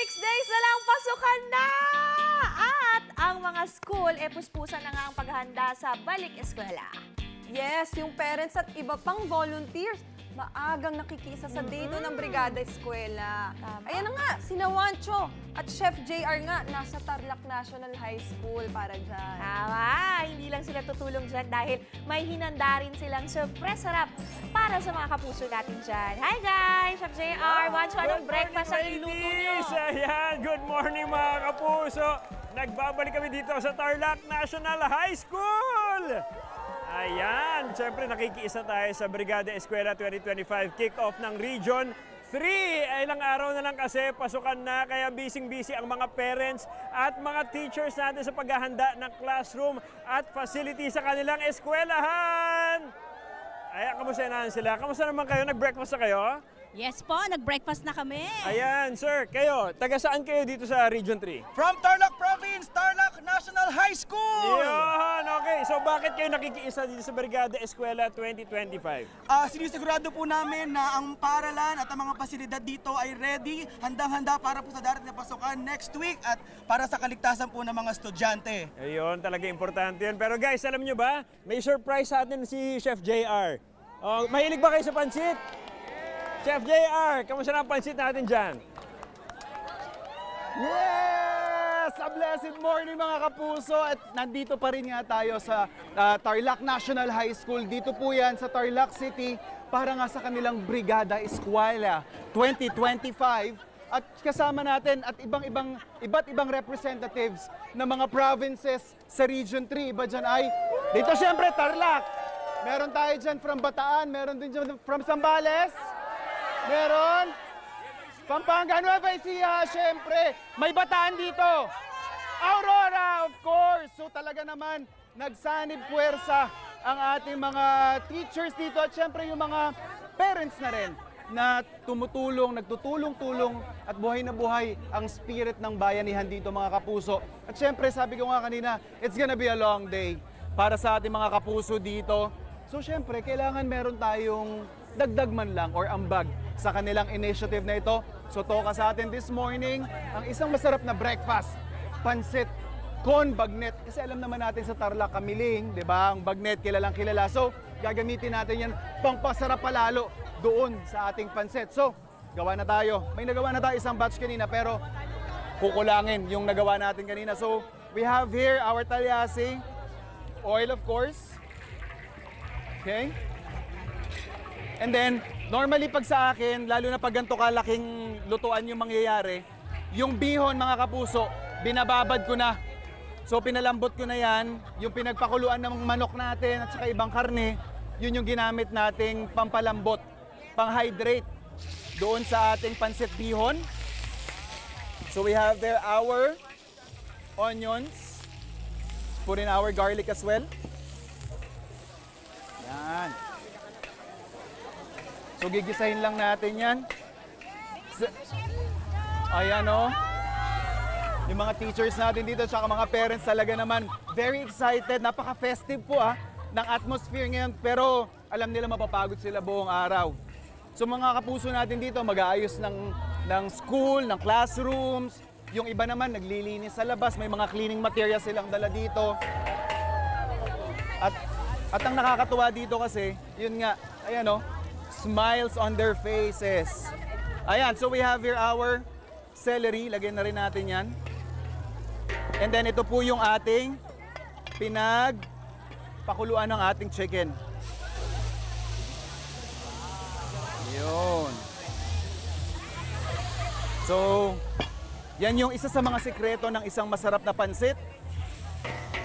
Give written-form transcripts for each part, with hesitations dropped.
6 days na lang pasukan na! At ang mga school, puspusan na nga ang paghahanda sa balik eskwela. Yes, yung parents at iba pang volunteers, maagang nakikisa sa dito ng Brigada Eskwela. Tama. Ayan na nga, sina Juancho at Chef JR nga nasa Tarlac National High School para dyan. Tama! Hindi lang sila tutulong dyan dahil may hinanda rin silang surprise sarap para sa mga kapuso natin dyan. Hi guys! Chef JR, Juancho, anong breakfast ang iluto niyo? Ayan, good morning mga kapuso! Nagbabalik kami dito sa Tarlac National High School! Ayan, siyempre nakikiisa tayo sa Brigada Eskwela 2025 kick-off ng Region 3. Ilang araw na lang kasi pasukan na, kaya busy-busy ang mga parents at mga teachers natin sa paghahanda ng classroom at facility sa kanilang eskwelahan. Ayan, kamusta na sila? Kamusta naman kayo? Nag-breakfast na kayo? Yes po, nag-breakfast na kami. Ayan, sir, kayo, taga saan kayo dito sa Region 3? From Tarlac Province, Tarlac National High School! Yun, okay. So bakit kayo nakikiisa dito sa Brigada Eskwela 2025? Sinisigurado po namin na ang paaralan at ang mga pasilidad dito ay ready, handang-handa para po sa darating na pasukan next week at para sa kaligtasan po ng mga estudyante. Ayun, talaga importante yun. Pero guys, alam nyo ba, may surprise sa atin si Chef JR. Oh, mahilig ba kayo sa pansit? Chef JR, kamusta na ang pansit natin dyan? Yes! A blessed morning mga kapuso at nandito pa rin nga tayo sa Tarlac National High School. Dito po yan sa Tarlac City para nga sa kanilang Brigada Eskwela 2025. At kasama natin at iba't ibang representatives ng mga provinces sa Region 3. Iba dyan ay, dito syempre Tarlac. Meron tayo dyan from Bataan, meron din dyan from Zambales. Meron Pampanga, Nueva Ecija, syempre. May Bataan dito. Aurora, of course. So talaga naman, nagsanib puwersa ang ating mga teachers dito at syempre yung mga parents na rin na tumutulong, nagtutulong-tulong at buhay na buhay ang spirit ng bayanihan dito mga kapuso. At syempre, sabi ko nga kanina, it's gonna be a long day para sa ating mga kapuso dito. So syempre, kailangan meron tayong dagdag man lang or ambag sa kanilang initiative na ito. So toka sa atin this morning, ang isang masarap na breakfast, pansit con bagnet. Kasi alam naman natin sa Tarlac kamiling, di ba? Ang bagnet kilalang kilala. So gagamitin natin yan pangpasarap palalo doon sa ating pansit. So gawa na tayo. May nagawa na tayo isang batch kanina pero kukulangin yung nagawa natin kanina. So we have here our talyasi, oil of course. Okay? And then, normally pag sa akin, lalo na pag ganito kalaking lutuan yung mangyayari, yung bihon mga kapuso, binababad ko na. So pinalambot ko na yan, yung pinagpakuluan ng manok natin at saka ibang karne, yun yung ginamit nating pampalambot, pang-hydrate doon sa ating pansit bihon. So we have there our onions, put in our garlic as well. Yan. So gigisahin lang natin yan. Ayan o. Yung mga teachers natin dito tsaka mga parents talaga naman very excited. Napaka-festive po ng atmosphere ngayon. Pero alam nila mapapagod sila buong araw. So mga kapuso natin dito mag-aayos ng school, ng classrooms. Yung iba naman naglilinis sa labas. May mga cleaning materials silang dala dito. At ang nakakatuwa dito kasi, yun nga, ayan o. Smiles on their faces. Ayan, so we have here our celery. Lagyan na rin natin yan. And then ito po yung ating pinagpakuluan ng ating chicken. Yun. So, yan yung isa sa mga sikreto ng isang masarap na pansit.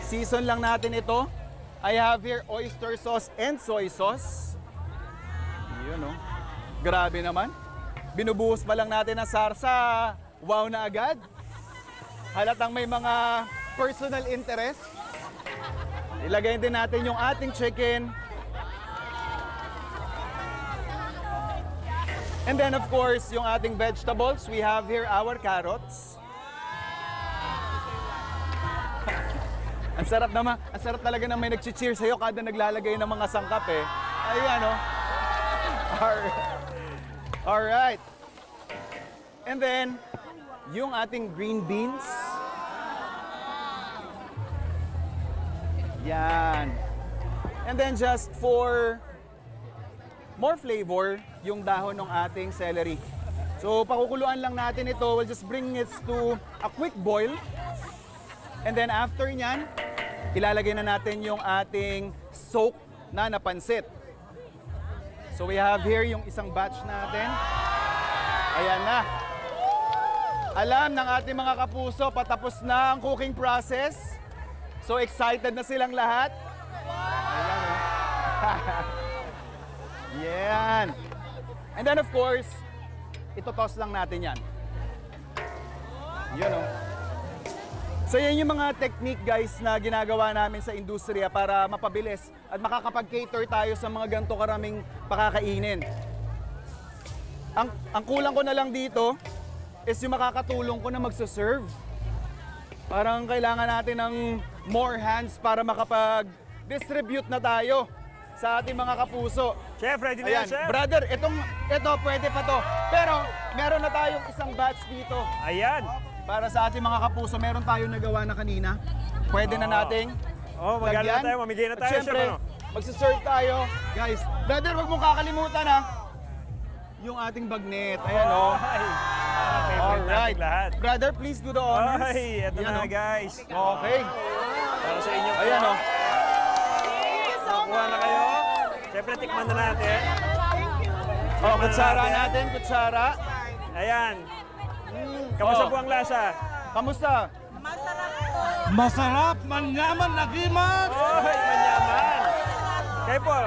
Season lang natin ito. I have here oyster sauce and soy sauce. Yun, no? Grabe naman. Binubuhos pa lang natin ang sarsa. Wow na agad. Halatang may mga personal interest. Ilagay din natin yung ating chicken. And then of course, yung ating vegetables. We have here our carrots. Ang sarap naman. Ang sarap talaga na may nag-cheer sa'yo kada naglalagay ng mga sangkap eh. Ayan, no? Alright. And then, yung ating green beans. Yan. And then just for more flavor, yung dahon ng ating celery. So pakukuluan lang natin ito. We'll just bring it to a quick boil. And then after nyan, ilalagay na natin yung ating soak na napansit. So we have here yung isang batch natin. Ayan na. Alam ng ating mga kapuso, patapos na ang cooking process. So excited na silang lahat. Ayan, oh. Yan. And then of course, ito-toss lang natin yan. Yun, oh. So yan yung mga technique guys na ginagawa namin sa industriya para mapabilis at makakapag-cater tayo sa mga ganito karaming pakakainin. Ang kulang ko na lang dito is yung makakatulong ko na magsaserve. Parang kailangan natin ng more hands para makapag-distribute na tayo sa ating mga kapuso. Chef, ready na Ayan, yan, Chef? brother, ito pwede pa to. Pero meron na tayong isang batch dito. Ayan. Para sa ating mga kapuso, meron tayong nagawa na kanina. Pwede na nating Oh, magala na lagyan. tayo, mamigay na At tayo, syempre, Chef. Ano? magsiserve tayo. Guys, brother, wag mong kakalimutan ha. Yung ating bagnet. Ayan o. Ay, favorite Alright. natin lahat. Brother, please do the honors. Ay, eto Yan, na oh. guys. Okay. Para sa inyo. Ayan o. Kuha na kayo. Siyempre, tikman na natin. Oh, kutsara natin, kutsara. Ayan. Kamusta Oh. po ang lasa? Kamusta? Masarap, manyaman, nagiman! Oh, manyaman. Kayo po.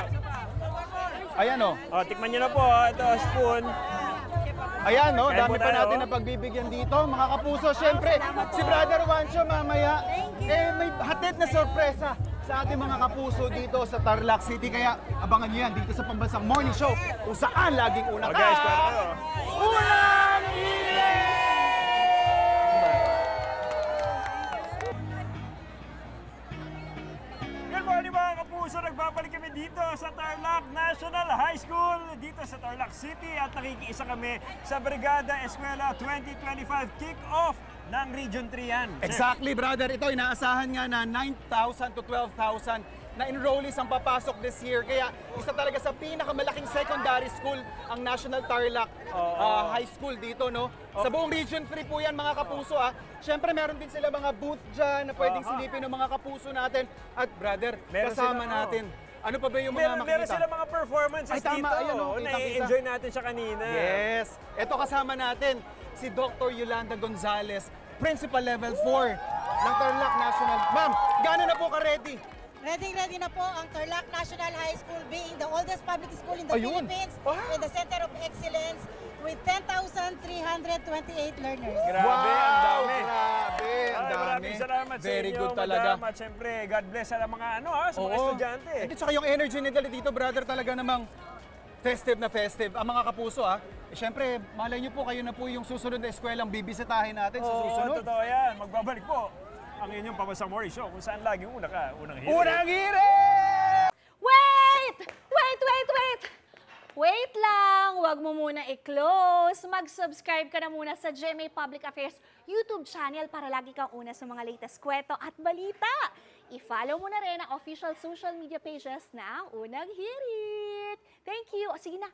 Ayan o. Oh, tikman nyo na po. Ito, spoon. Ayan, no? Kain Dami po pa tayo. natin na pagbibigyan dito, mga kapuso. Siyempre, si Brother Juancho mamaya, may hatid na sorpresa sa ating mga kapuso dito sa Tarlac City. Kaya abangan nyo yan dito sa Pambansang Morning Show kung saan laging una Oh, ka. guys, kuha na kayo. Unang hiling! Good morning mga kapuso! Nagbabalik kami dito sa Tarlac National High School dito sa Tarlac City at nakikiisa kami sa Brigada Eskwela 2025 kick-off ng Region 3 yan. Exactly, brother. Ito, inaasahan nga na 9,000 to 12,000 na enrollees ang papasok this year. Kaya isa talaga sa pinakamalaking secondary school ang National Tarlac High School dito, no? Sa buong Region 3 po yan, mga kapuso, ah. Siyempre, meron din sila mga booth dyan na pwedeng silipin ng mga kapuso natin. At brother, Meron kasama sila, natin. Ano pa ba yung mga Meron makikita? sila mga performances Ay, tama. dito. Ayun, oh, kitang-kita. Na-enjoy natin siya kanina. Yes. Ito kasama natin si Dr. Yolanda Gonzalez, Principal Level 4 ng Tarlac National. Ma'am, gaano na po ka-ready? Ready na po ang Tarlac National High School being the oldest public school in the Ayun. Philippines Ah. with the Center of Excellence with 10,328 learners. Grabe, ang dami. Grabe, ang Ay, dami. maraming salamat sa Very inyo, good talaga. Madam. At syempre, God bless sa mga sa mga Oo. estudyante. At saka yung energy nila dito, brother, talaga namang festive na festive. Ang mga kapuso, Siyempre, malay niyo po, kayo na po yung susunod na eskwelang bibisitahin natin sa Oo, susunod. totoo yan. Magbabalik po ang inyong Pambansang Morning Show kung saan laging una ka, unang hirit. Unang hiri! Wait! Wait lang! Huwag mo muna i-close. Mag-subscribe ka na muna sa GMA Public Affairs YouTube channel para lagi kang una sa mga latest kwento at balita. I-follow mo na rin ang official social media pages ng Unang Hirit. Thank you. O, sige na.